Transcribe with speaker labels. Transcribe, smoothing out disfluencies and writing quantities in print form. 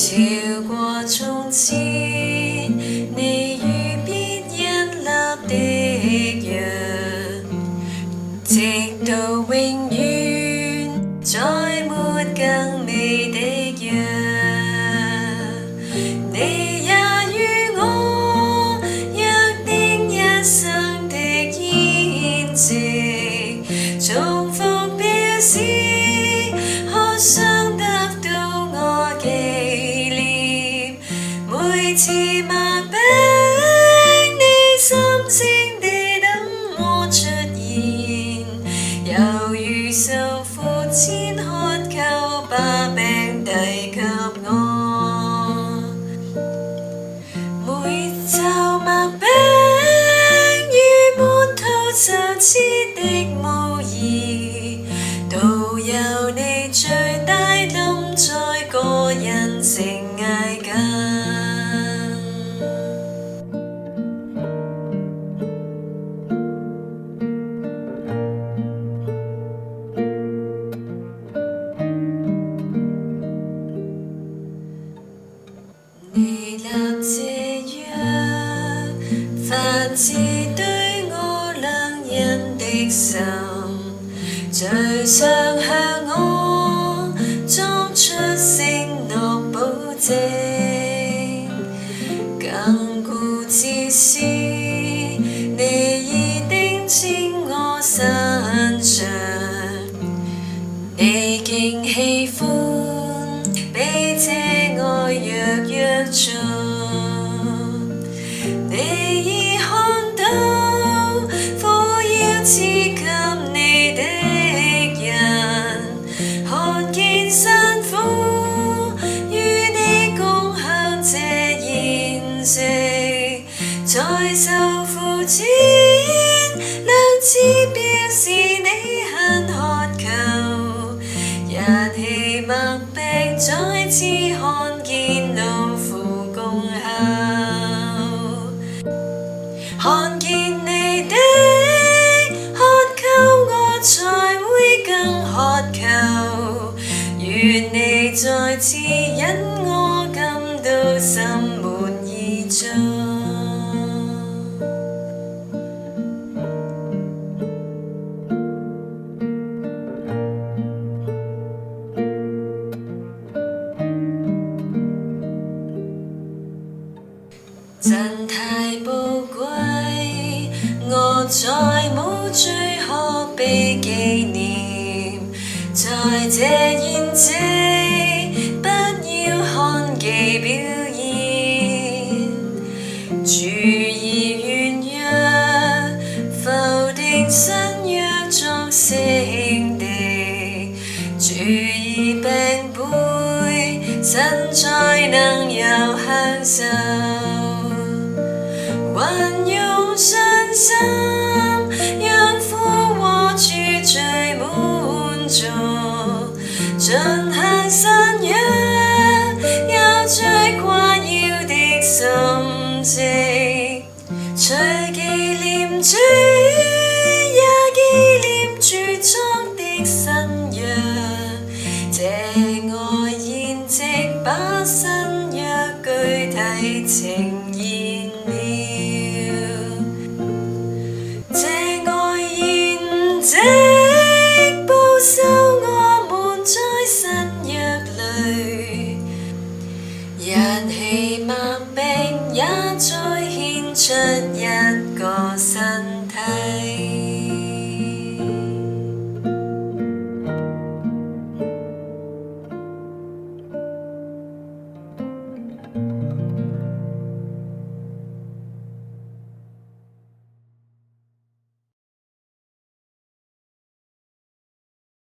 Speaker 1: 超過從前，你與別人立的約，直到永遠，再沒更美的約。你也與我約定一生的筵席，重複表示，可想得到我紀念。每次擘餅，你深情地等我出現，猶如受父親渴求，把餅遞給我。每晝擘餅，如滿肚羞恥的模擬，都有你最大諗在個人情捱緊。你立這約，發自對我兩人的心，最想向我作出承諾保證，更固執是你已定情我身上，你竟喜歡被這愛約束，你已看到父要賜給你的人，看見辛苦與你共享這筵席，在受父親兩次表示你很渴求，一起擘餅再次看見老父功效，看見你的渴求，我才會更渴求。願你再次因我感到心滿意足。真太寶貴，我再無罪可被紀念。在這筵席，不要看記表演，主已願約，否定新約作聖的，主已餅杯，神才能有享受。運用信心，讓父和主最滿足，進行新約，有最誇耀的心情，除紀念主，也紀念主作的新約，這愛筵席把新約具體情